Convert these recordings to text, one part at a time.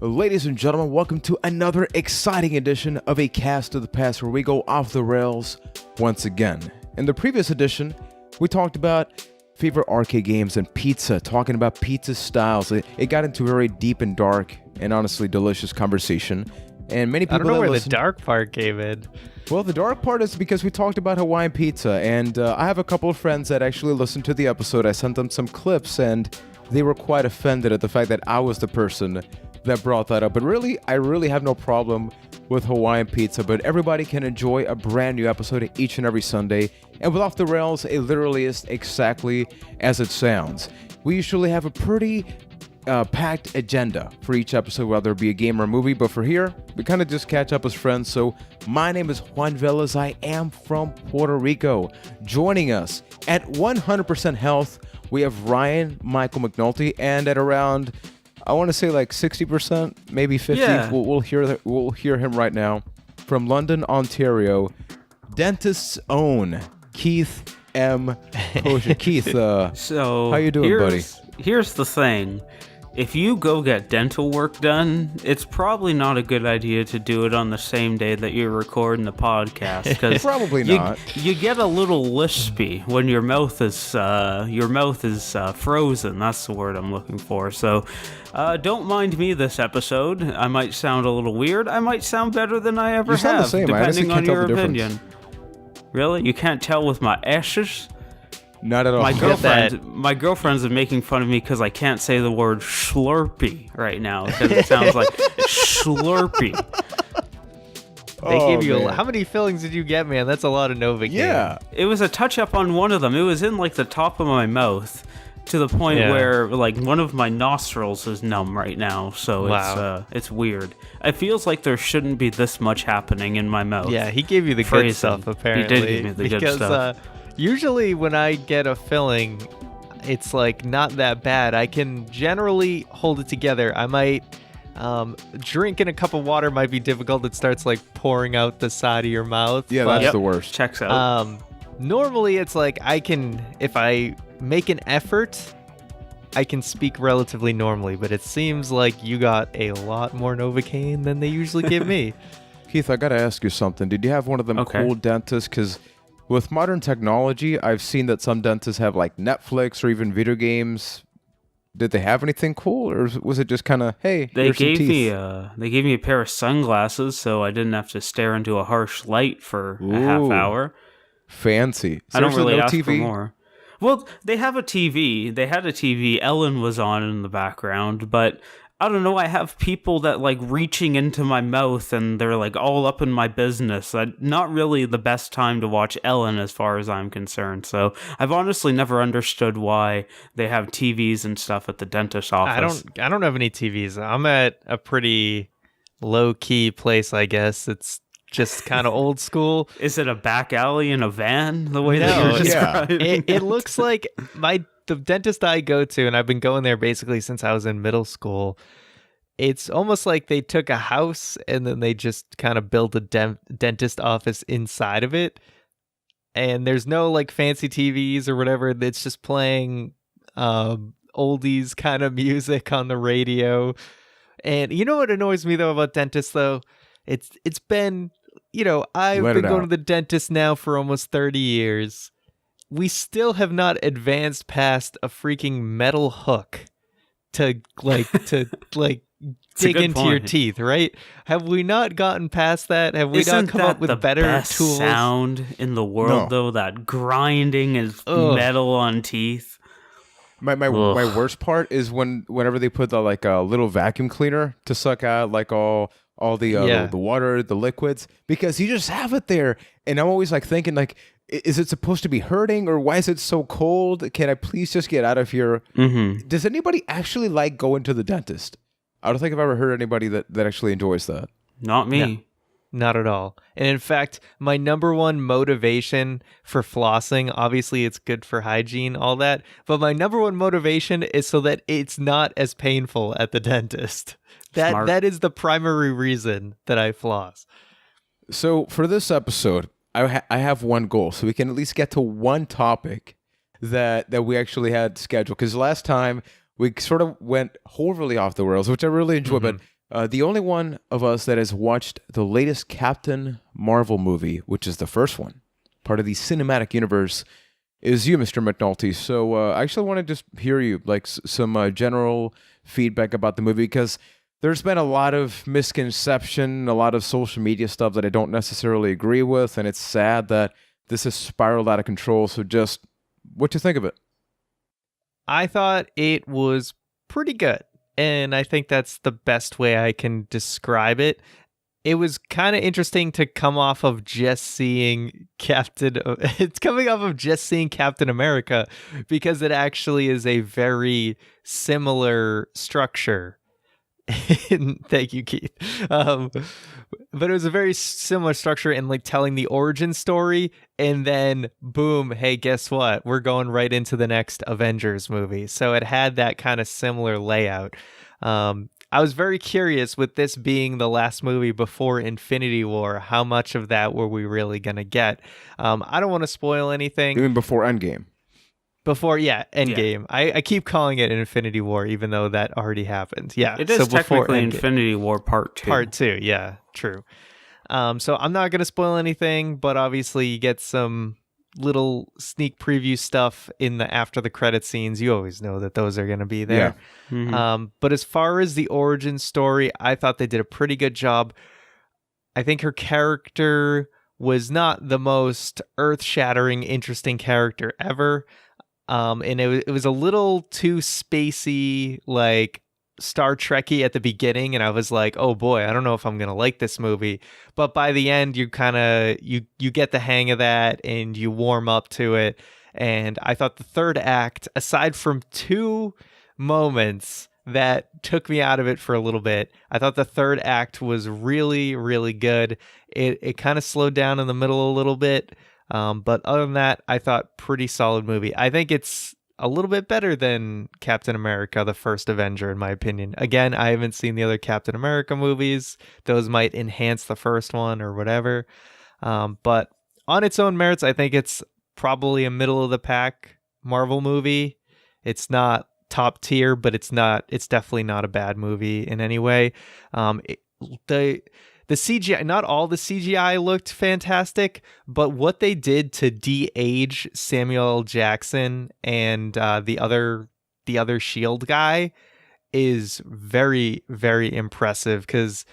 Ladies and gentlemen, welcome to another exciting edition of A Cast of the Past where we go off the rails once again. In the previous edition, we talked about favorite arcade games and pizza, talking about pizza styles. It got into a very deep and dark and honestly delicious conversation. And many people I don't know where the dark part came in. Well, the dark part is because we talked about Hawaiian pizza, and I have a couple of friends that actually listened to the episode. I sent them some clips, and they were quite offended at the fact that I was the person that brought that up. But really, I really have no problem with Hawaiian pizza, but everybody can enjoy a brand new episode each and every Sunday. And with Off the Rails, it literally is exactly as it sounds. We usually have a pretty packed agenda for each episode, whether it be a game or a movie, but for here, we kind of just catch up as friends. So my name is Juan. I am from Puerto Rico. Joining us at 100% health, we have Ryan Michael McNulty, and at around, I want to say like 60%, maybe 50. Yeah. We'll hear him right now from London, Ontario. Dentist's own Keith M. Kosher. Keith, So how you doing, buddy? Here's the thing. If you go get dental work done, it's probably not a good idea to do it on the same day that you're recording the podcast. Cause Probably not. You get a little lispy when your mouth is frozen. That's the word I'm looking for. So don't mind me this episode. I might sound a little weird. I might sound better than I ever You sound the have, same. I honestly depending on can't tell your the difference. opinion. Really? You can't tell with my ashes? Not at all. My girlfriend's making fun of me because I can't say the word Slurpee right now because it sounds like Slurpee. They gave you man. how many fillings did you get, man? That's a lot of Novocaine. Yeah. It was a touch up on one of them. It was in like the top of my mouth to the point where like one of my nostrils is numb right now. So it's weird. It feels like there shouldn't be this much happening in my mouth. Yeah, he gave you the Phrasing. good stuff, apparently. He did give me the good because, stuff. Usually when I get a filling, it's like not that bad. I can generally hold it together. I might drinking a cup of water might be difficult. It starts like pouring out the side of your mouth. Yeah, but, that's the worst. Checks out. Normally it's like I can, if I make an effort, I can speak relatively normally, but it seems like you got a lot more Novocaine than they usually give me. Keith, I gotta ask you something. Did you have one of them cool dentists? Because with modern technology, I've seen that some dentists have like Netflix or even video games. Did they have anything cool, or was it just kind of, hey, They here's some gave teeth? me a pair of sunglasses so I didn't have to stare into a harsh light for a half hour. Fancy. I don't really no ask TV? for more. Well, they have a TV. They had a TV. Ellen was on in the background, but I don't know. I have people that like reaching into my mouth and they're like all up in my business. Not really the best time to watch Ellen as far as I'm concerned. So I've honestly never understood why they have TVs and stuff at the dentist's office. I don't have any TVs. I'm at a pretty low key place, I guess. It's just kind of old school. Is it a back alley in a van? The way that No, you're describing it looks like the dentist I go to, and I've been going there basically since I was in middle school. It's almost like they took a house and then they just kind of built a dentist office inside of it. And there's no like fancy TVs or whatever. It's just playing oldies kind of music on the radio. And you know what annoys me though about dentists though? It's been, I've been going to the dentist now for almost 30 years. We still have not advanced past a freaking metal hook to dig into your teeth, right? Have we not gotten past that? Have we not come up with better best tools? Sound in the world though, that grinding is metal on teeth. My worst part is whenever they put the like a little vacuum cleaner to suck out like all the water, the liquids, because you just have it there, and I'm always like thinking like, is it supposed to be hurting, or why is it so cold? Can I please just get out of here? Mm-hmm. Does anybody actually like going to the dentist? I don't think I've ever heard anybody that actually enjoys that. Not me. No, not at all. And in fact, my number one motivation for flossing, obviously it's good for hygiene, all that, but my number one motivation is so that it's not as painful at the dentist. That is the primary reason that I floss. So for this episode, I have one goal, so we can at least get to one topic that we actually had scheduled. Because last time we sort of went horribly off the rails, which I really enjoyed. But The only one of us that has watched the latest Captain Marvel movie, which is the first one, part of the cinematic universe, is you, Mr. McNulty. So I actually want to just hear you, like some general feedback about the movie, because there's been a lot of misconception, a lot of social media stuff that I don't necessarily agree with, and it's sad that this has spiraled out of control. So just what you think of it? I thought it was pretty good, and I think that's the best way I can describe it. It was kind of interesting to come off of just seeing it's coming off of just seeing Captain America, because it actually is a very similar structure. Thank you, Keith. But it was a very similar structure in like telling the origin story, and then boom, hey, guess what? We're going right into the next Avengers movie. So it had that kind of similar layout. I was very curious, with this being the last movie before Infinity War, how much of that were we really going to get? I don't want to spoil anything. Even before Endgame. Endgame. Yeah. I keep calling it Infinity War, even though that already happened. Yeah, it is so technically Infinity War Part 2. Part 2, yeah, true. So I'm not going to spoil anything, but obviously you get some little sneak preview stuff in the after the credit scenes. You always know that those are going to be there. Yeah. Mm-hmm. But as far as the origin story, I thought they did a pretty good job. I think her character was not the most earth-shattering, interesting character ever. And it was a little too spacey, like Star Trekky at the beginning, and I was like, oh boy, I don't know if I'm gonna like this movie. But by the end, you kind of you get the hang of that, and you warm up to it. And I thought the third act, aside from two moments that took me out of it for a little bit, I thought the third act was really, really good. It kind of slowed down in the middle a little bit. But other than that, I thought pretty solid movie. I think it's a little bit better than Captain America, the first Avenger, in my opinion. Again, I haven't seen the other Captain America movies. Those might enhance the first one or whatever. But on its own merits, I think it's probably a middle of the pack Marvel movie. It's not top tier, but it's definitely not a bad movie in any way. The CGI, not all the CGI looked fantastic, but what they did to de-age Samuel L. Jackson and the other Shield guy is very, very impressive, because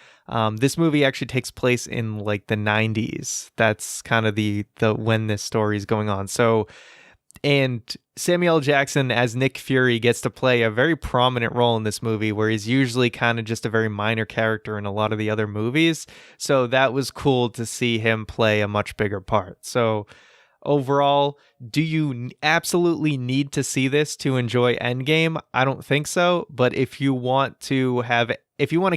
this movie actually takes place in like the 90s. That's kind of the when this story is going on. So, and Samuel L. Jackson as Nick Fury gets to play a very prominent role in this movie, where he's usually kind of just a very minor character in a lot of the other movies. So that was cool to see him play a much bigger part. So overall, do you absolutely need to see this to enjoy Endgame? I don't think so. But if you want to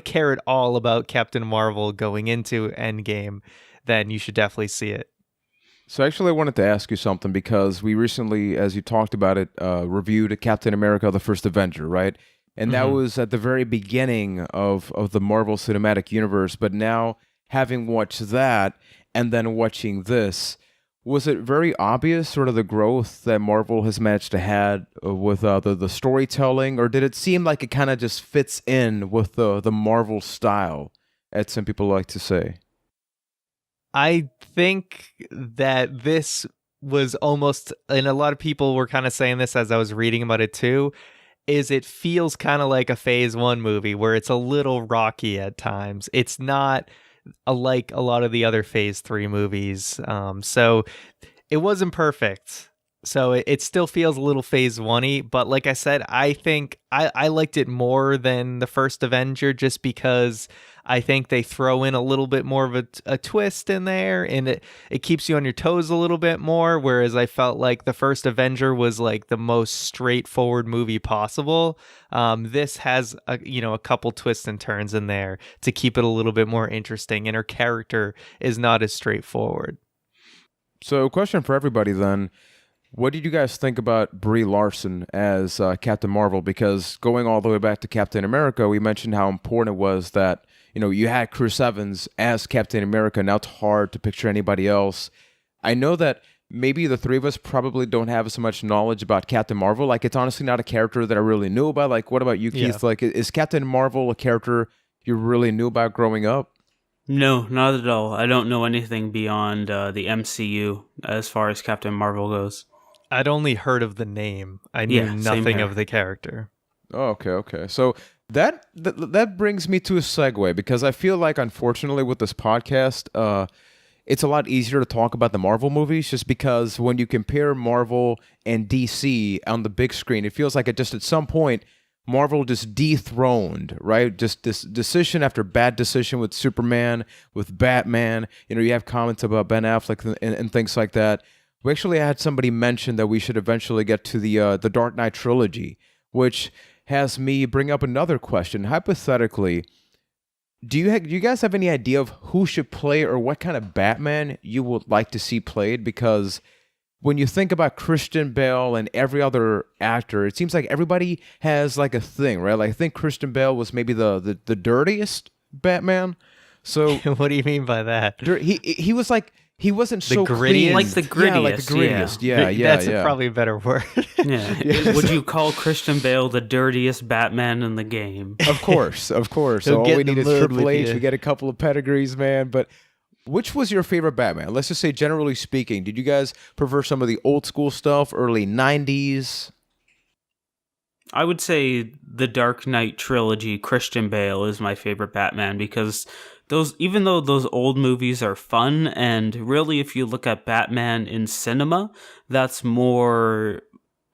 care at all about Captain Marvel going into Endgame, then you should definitely see it. So actually, I wanted to ask you something, because we recently, as you talked about it, reviewed Captain America, the First Avenger, right? And that was at the very beginning of the Marvel Cinematic Universe. But now, having watched that and then watching this, was it very obvious sort of the growth that Marvel has managed to have with the storytelling? Or did it seem like it kind of just fits in with the Marvel style, as some people like to say? I think that this was almost, and a lot of people were kind of saying this as I was reading about it too, is it feels kind of like a Phase 1 movie where it's a little rocky at times. It's not like a lot of the other Phase 3 movies. So it wasn't perfect. So it still feels a little Phase 1-y, but like I said, I think I liked it more than the first Avenger, just because I think they throw in a little bit more of a twist in there, and it keeps you on your toes a little bit more, whereas I felt like the first Avenger was like the most straightforward movie possible. This has a couple twists and turns in there to keep it a little bit more interesting, and her character is not as straightforward. So, question for everybody then. What did you guys think about Brie Larson as Captain Marvel? Because going all the way back to Captain America, we mentioned how important it was that, you had Chris Evans as Captain America. Now it's hard to picture anybody else. I know that maybe the three of us probably don't have so much knowledge about Captain Marvel. Like, it's honestly not a character that I really knew about. Like, what about you, Keith? Yeah. Like, is Captain Marvel a character you really knew about growing up? No, not at all. I don't know anything beyond the MCU as far as Captain Marvel goes. I'd only heard of the name. I knew Yeah, same nothing here. of the character. Oh, okay. So that brings me to a segue because I feel like, unfortunately, with this podcast, it's a lot easier to talk about the Marvel movies just because when you compare Marvel and DC on the big screen, it feels like at some point Marvel just dethroned, right? Just this decision after bad decision with Superman, with Batman. You have comments about Ben Affleck and things like that. We actually had somebody mention that we should eventually get to the Dark Knight trilogy, which has me bring up another question. Hypothetically, do you guys have any idea of who should play or what kind of Batman you would like to see played? Because when you think about Christian Bale and every other actor, it seems like everybody has like a thing, right? Like I think Christian Bale was maybe the dirtiest Batman. So What do you mean by that? he was like he wasn't so grittiest? clean. Like the Yeah, like the grittiest, grittiest. Yeah. That's probably a better word. Yeah. Would you call Christian Bale the dirtiest Batman in the game? Of course. He'll So all get we in the need is mud Triple with H. you. We get a couple of pedigrees, man. But which was your favorite Batman? Let's just say, generally speaking, did you guys prefer some of the old school stuff, early 90s? I would say the Dark Knight trilogy, Christian Bale is my favorite Batman because even though those old movies are fun, and really if you look at Batman in cinema, that's more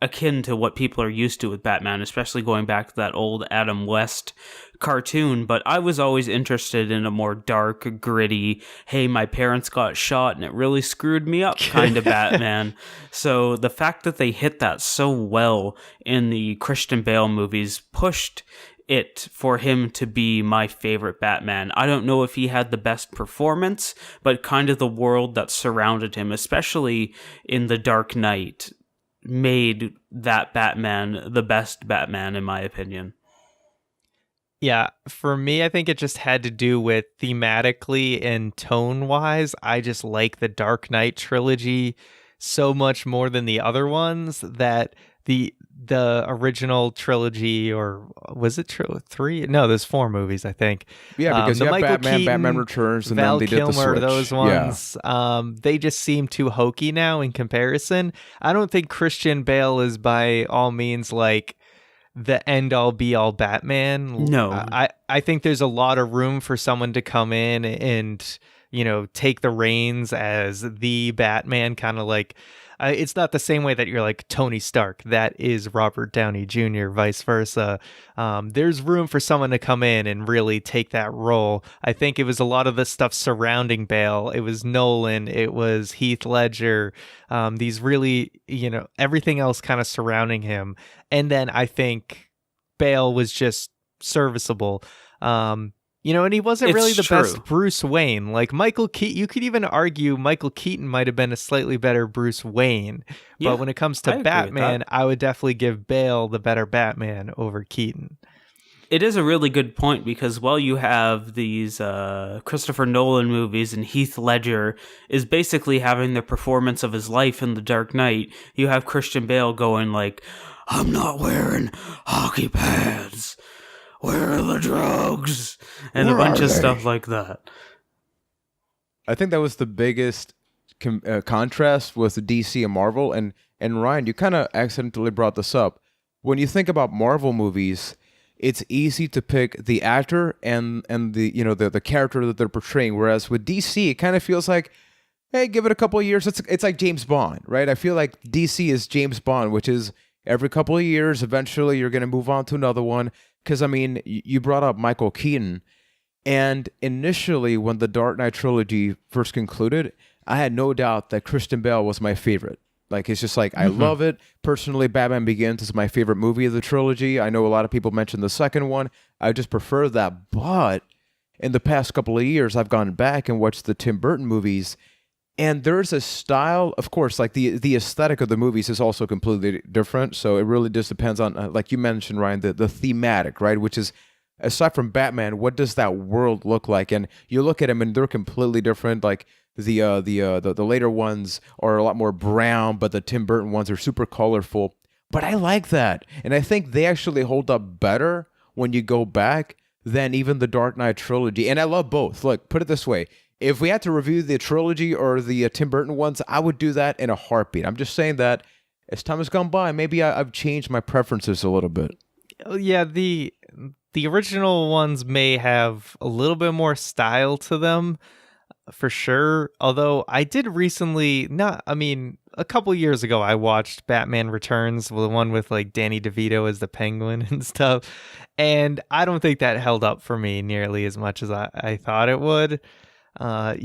akin to what people are used to with Batman, especially going back to that old Adam West cartoon. But I was always interested in a more dark, gritty, hey, my parents got shot and it really screwed me up kind of Batman. So the fact that they hit that so well in the Christian Bale movies pushed it for him to be my favorite Batman. I don't know if he had the best performance, but kind of the world that surrounded him, especially in The Dark Knight, made that Batman the best Batman, in my opinion. Yeah, for me, I think it just had to do with thematically and tone-wise. I just like the Dark Knight trilogy so much more than the other ones that the original trilogy, or was it three? No, there's 4 movies, I think. Yeah, because the you have Michael Batman, Keaton, Batman Returns, and Val then they did the Kilmer, switch. those ones, they just seem too hokey now in comparison. I don't think Christian Bale is by all means like the end-all be-all Batman. No. I think there's a lot of room for someone to come in and, take the reins as the Batman, kind of like, it's not the same way that you're like Tony Stark. That is Robert Downey Jr., vice versa. There's room for someone to come in and really take that role. I think it was a lot of the stuff surrounding Bale. It was Nolan. It was Heath Ledger. These really, everything else kind of surrounding him. And then I think Bale was just serviceable. And he wasn't really the best Bruce Wayne. Like Michael Keaton, you could even argue Michael Keaton might have been a slightly better Bruce Wayne. Yeah, but when it comes to Batman, I would definitely give Bale the better Batman over Keaton. It is a really good point because while you have these Christopher Nolan movies and Heath Ledger is basically having the performance of his life in The Dark Knight, you have Christian Bale going like, I'm not wearing hockey pads. Where are the drugs? And a bunch of stuff like that. I think that was the biggest contrast with the DC and Marvel. And Ryan, you kind of accidentally brought this up. When you think about Marvel movies, it's easy to pick the actor and the the character that they're portraying. Whereas with DC, it kind of feels like, hey, give it a couple of years. It's like James Bond, right? I feel like DC is James Bond, which is every couple of years, eventually you're going to move on to another one. Because, I mean, you brought up Michael Keaton, and initially when the Dark Knight trilogy first concluded, I had no doubt that Christian Bale was my favorite. Like, it's just like, I love it. Personally, Batman Begins is my favorite movie of the trilogy. I know a lot of people mentioned the second one. I just prefer that. But in the past couple of years, I've gone back and watched the Tim Burton movies, and there's a style, of course, like the aesthetic of the movies is also completely different. So it really just depends on, like you mentioned, Ryan, the thematic, right? Which is, aside from Batman, what does that world look like? And you look at them and they're completely different. Like the later ones are a lot more brown, but the Tim Burton ones are super colorful. But I like that. And I think they actually hold up better when you go back than even the Dark Knight trilogy. And I love both. Look, put it this way. If we had to review the trilogy or the Tim Burton ones, I would do that in a heartbeat. I'm just saying that as time has gone by, maybe I've changed my preferences a little bit. Yeah, the original ones may have a little bit more style to them, for sure. Although I did recently, a couple years ago, I watched Batman Returns, the one with like Danny DeVito as the Penguin and stuff. And I don't think that held up for me nearly as much as I thought it would. I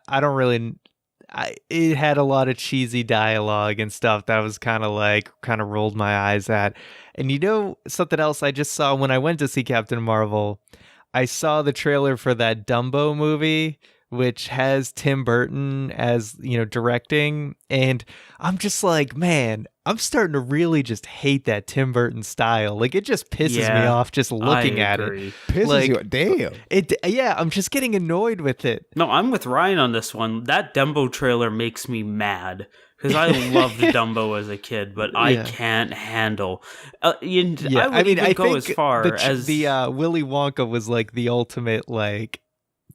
don't really. It had a lot of cheesy dialogue and stuff that was kind of rolled my eyes at. And you know, something else I just saw when I went to see Captain Marvel, I saw the trailer for that Dumbo movie, which has Tim Burton as, directing. And I'm just like, man, I'm starting to really just hate that Tim Burton style. Like, it just pisses me off just looking at it. Pisses you? Damn. I'm just getting annoyed with it. No, I'm with Ryan on this one. That Dumbo trailer makes me mad. Because I loved Dumbo as a kid, but I can't handle. I would even go as far as the Willy Wonka was like the ultimate like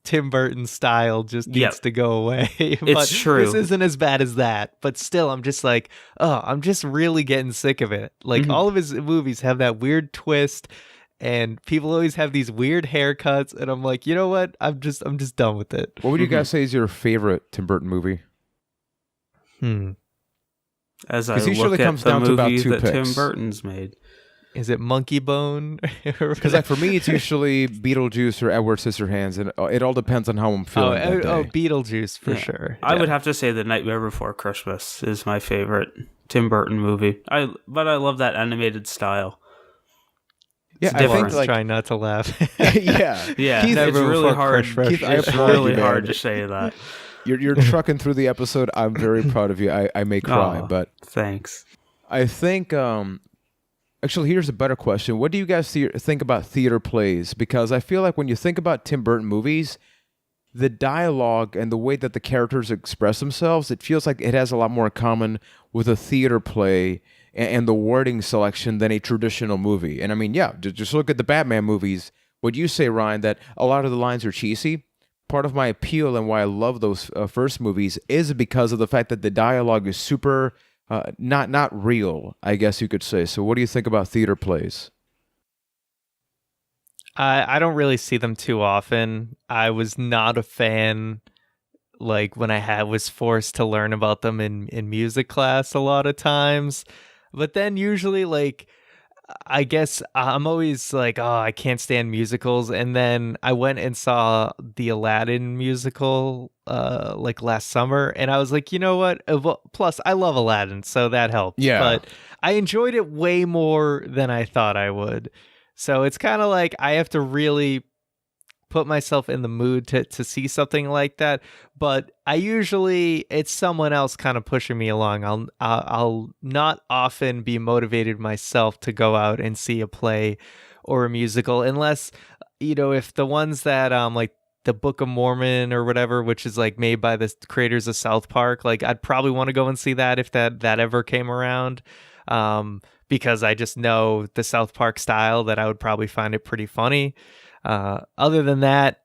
Tim Burton style just needs to go away. But true. This isn't as bad as that, but still, I'm just like, I'm just really getting sick of it. Like all of his movies have that weird twist, and people always have these weird haircuts, and I'm like, you know what? I'm just done with it. What would you guys say is your favorite Tim Burton movie? As I usually look comes at the down to about movies two that picks. Tim Burton's made. Is it Monkey Bone? Because for me, it's usually Beetlejuice or Edward Scissorhands, and it all depends on how I'm feeling that day. Beetlejuice for sure. I would have to say The Nightmare Before Christmas is my favorite Tim Burton movie. But I love that animated style. Yeah, I think trying not to laugh. yeah. Keith, it's really hard. Keith, It's really hard to say that. You're trucking through the episode. I'm very proud of you. I may cry, but thanks. I think. Actually, here's a better question. What do you guys think about theater plays? Because I feel like when you think about Tim Burton movies, the dialogue and the way that the characters express themselves, it feels like it has a lot more in common with a theater play and the wording selection than a traditional movie. And I mean, just look at the Batman movies. Would you say, Ryan, that a lot of the lines are cheesy? Part of my appeal and why I love those first movies is because of the fact that the dialogue is super... not real, I guess you could say. So what do you think about theater plays? I don't really see them too often. I was not a fan, like, when I was forced to learn about them in music class a lot of times. But then usually, like, I guess I'm always like, I can't stand musicals. And then I went and saw the Aladdin musical like last summer, and I was like, you know what? Plus, I love Aladdin, so that helped. Yeah. But I enjoyed it way more than I thought I would. So it's kind of like I have to really put myself in the mood to see something like that. But it's someone else kind of pushing me along. I'll not often be motivated myself to go out and see a play or a musical unless, if the ones that like the Book of Mormon or whatever, which is like made by the creators of South Park, like I'd probably want to go and see that if that ever came around. Because I just know the South Park style that I would probably find it pretty funny. Other than that,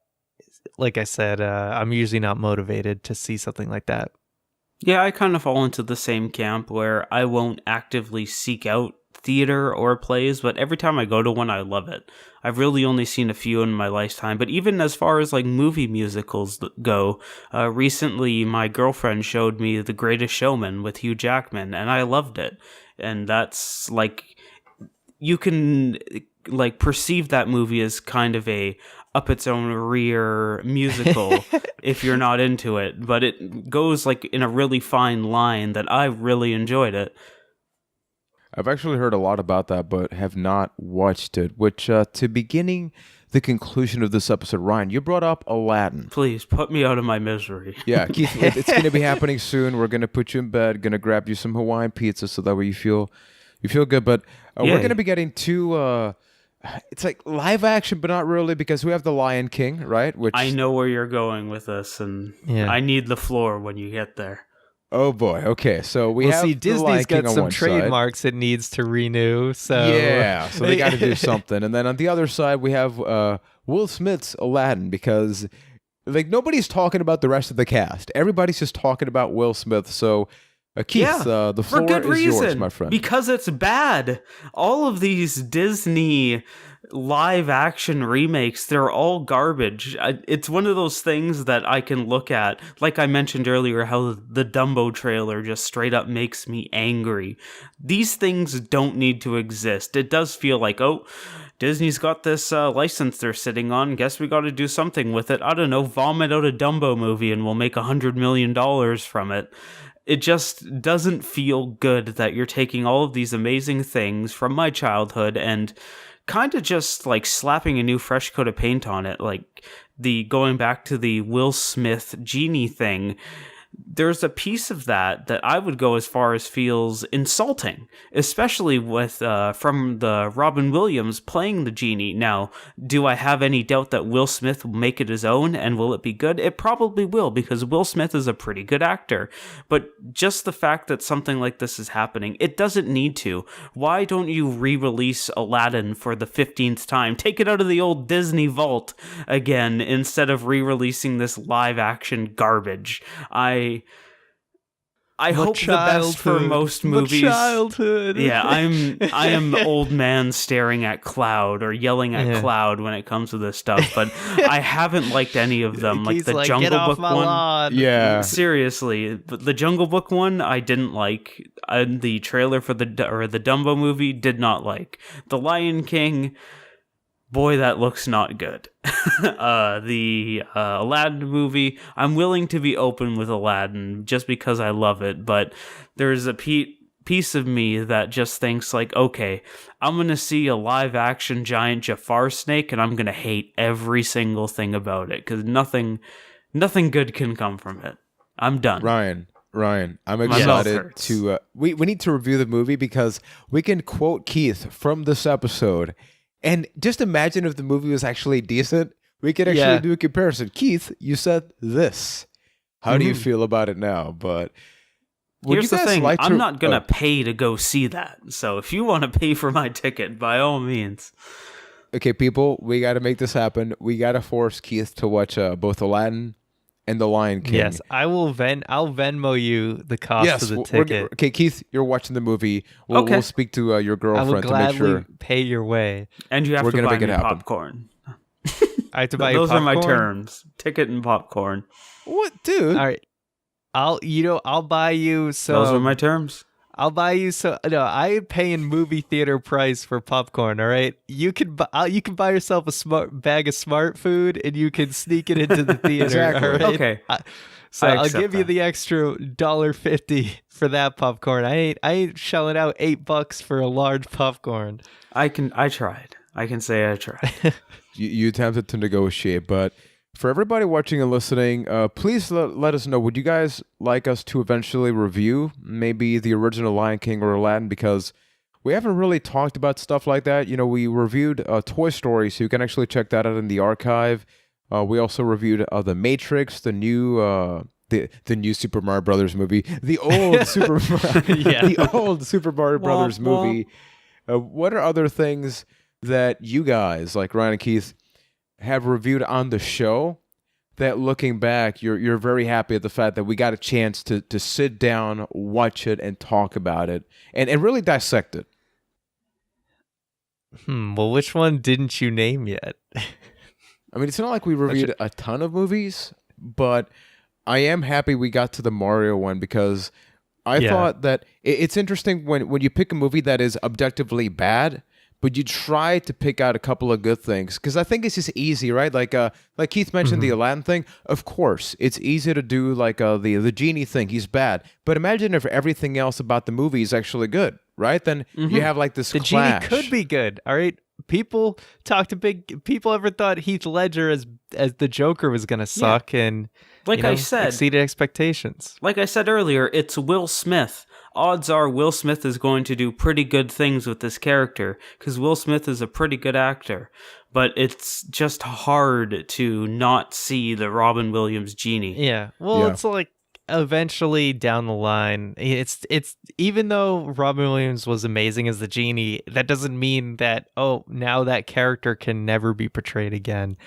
like I said, I'm usually not motivated to see something like that. Yeah, I kind of fall into the same camp where I won't actively seek out theater or plays, but every time I go to one, I love it. I've really only seen a few in my lifetime, but even as far as like movie musicals go, recently my girlfriend showed me The Greatest Showman with Hugh Jackman, and I loved it. And that's like, you can like perceive that movie as kind of a up its own rear musical if you're not into it, but it goes like in a really fine line that I really enjoyed it. I've actually heard a lot about that, but have not watched it, which to beginning the conclusion of this episode, Ryan, you brought up Aladdin. Please put me out of my misery. Yeah, Keith, it's going to be happening soon. We're going to put you in bed, going to grab you some Hawaiian pizza so that way you feel good, but we're going to be getting to it's like live action, but not really, because we have The Lion King, right? Which I know where you're going with this, and I need the floor when you get there. Oh boy. Okay, so we Well, have see, the Disney's Lion King got on some one side. trademarks it needs to renew. So Yeah, so they got to do something. And then on the other side, we have Will Smith's Aladdin because like nobody's talking about the rest of the cast. Everybody's just talking about Will Smith. So Keith, Yeah, the for floor good is yours, reason. my friend. Because it's bad. All of these Disney live action remakes, they're all garbage. It's one of those things that I can look at. Like I mentioned earlier, how the Dumbo trailer just straight up makes me angry. These things don't need to exist. It does feel like, oh, Disney's got this license they're sitting on. Guess we got to do something with it. I don't know, vomit out a Dumbo movie and we'll make $100 million from it. It just doesn't feel good that you're taking all of these amazing things from my childhood and kind of just like slapping a new fresh coat of paint on it. Like the going back to the Will Smith genie thing. There's a piece of that I would go as far as feels insulting, especially with from the Robin Williams playing the genie. Now, do I have any doubt that Will Smith will make it his own and will it be good? It probably will because Will Smith is a pretty good actor. But just the fact that something like this is happening, it doesn't need to. Why don't you re-release Aladdin for the 15th time? Take it out of the old Disney vault again instead of re-releasing this live-action garbage. I hope the best for most movies. My childhood. Yeah, I am old man staring at cloud or yelling at cloud when it comes to this stuff, but I haven't liked any of them. Like the Jungle Get off Book my one. lawn. Yeah. Seriously, but the Jungle Book one I didn't like. And the trailer for the Dumbo movie did not like. The Lion King, boy, that looks not good. The Aladdin movie, I'm willing to be open with Aladdin just because I love it, but there's a piece of me that just thinks like, okay, I'm going to see a live action giant Jafar snake and I'm going to hate every single thing about it because nothing good can come from it. I'm done. Ryan, I'm mouth excited hurts. to we need to review the movie because we can quote Keith from this episode. And just imagine if the movie was actually decent, we could actually do a comparison. Keith, you said this. How do you feel about it now? But here's the thing, I'm not going to pay to go see that. So if you want to pay for my ticket, by all means. Okay, people, we got to make this happen. We got to force Keith to watch both Aladdin and The Lion King. Yes, I'll Venmo you the cost of the ticket. Okay, Keith, you're watching the movie. We'll speak to your girlfriend I will to gladly make sure. pay your way. And you have We're to gonna buy make it me happen. popcorn. I have to buy you Those popcorn? are my terms. Ticket and popcorn. What, dude? All right. I'll buy you some. Those are my terms. I'll buy you so. No, I'm paying movie theater price for popcorn. All right, you can buy yourself a bag of smart food, and you can sneak it into the theater. Exactly. All right? Okay. So I I'll accept give you that. the extra $1.50 for that popcorn. I ain't shelling out $8 for a large popcorn. I tried. I can say I tried. You attempted to negotiate, but for everybody watching and listening, please let us know. Would you guys like us to eventually review maybe the original Lion King or Aladdin? Because we haven't really talked about stuff like that. You know, we reviewed Toy Story, so you can actually check that out in the archive. We also reviewed The Matrix, the new Super Mario Brothers movie, the old the old Super Mario Brothers movie. What are other things that you guys, like Ryan and Keith, have reviewed on the show that looking back, you're very happy at the fact that we got a chance to sit down, watch it, and talk about it, and really dissect it? Well, which one didn't you name yet? I mean, it's not like we reviewed a ton of movies, but I am happy we got to the Mario one because I thought that it's interesting when you pick a movie that is objectively bad, but you try to pick out a couple of good things because I think it's just easy, right? Like Keith mentioned the Aladdin thing. Of course, it's easy to do like the genie thing. He's bad, but imagine if everything else about the movie is actually good, right? Then you have like this. The clash. genie could be good. All right. People ever thought Heath Ledger as the Joker was gonna suck and Like I said, exceeded expectations. Like I said earlier, it's Will Smith. Odds are Will Smith is going to do pretty good things with this character because Will Smith is a pretty good actor. But it's just hard to not see the Robin Williams genie. Yeah. Well, it's like eventually down the line, it's even though Robin Williams was amazing as the genie, that doesn't mean that now that character can never be portrayed again.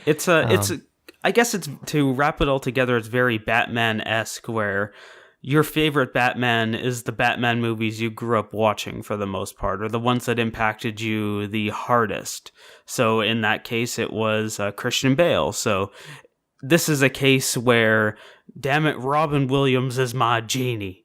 I guess it's, to wrap it all together, it's very Batman-esque, where your favorite Batman is the Batman movies you grew up watching for the most part, or the ones that impacted you the hardest. So in that case, it was Christian Bale. So this is a case where, damn it, Robin Williams is my genie.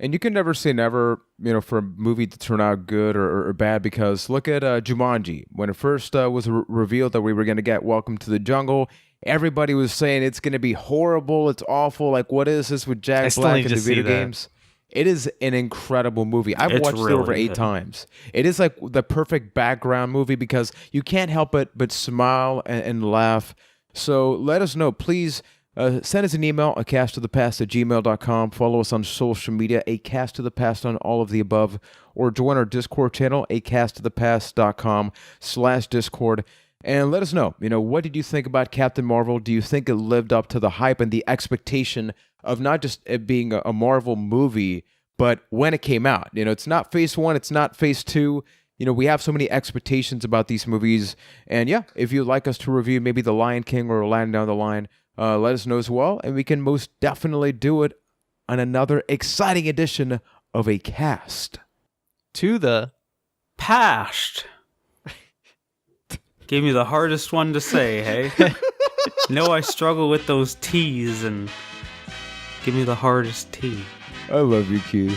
And you can never say never, for a movie to turn out good or bad, because look at Jumanji. When it first was revealed that we were going to get Welcome to the Jungle, everybody was saying it's going to be horrible, it's awful, like what is this with Jack Black in the video games? It is an incredible movie. I've watched it over 8 times. It is like the perfect background movie because you can't help but smile and laugh. So let us know, please. Send us an email, acasttothepast@gmail.com. Follow us on social media, acasttothepast on all of the above, or join our Discord channel, acasttothepast.com/Discord. And let us know, what did you think about Captain Marvel? Do you think it lived up to the hype and the expectation of not just it being a Marvel movie, but when it came out? It's not phase 1, it's not phase 2. We have so many expectations about these movies. And yeah, if you'd like us to review maybe The Lion King or Land Down the Line, let us know as well, and we can most definitely do it on another exciting edition of A Cast to the Past. Gave me the hardest one to say, hey? No, I struggle with those T's, and give me the hardest T. I love you, Q.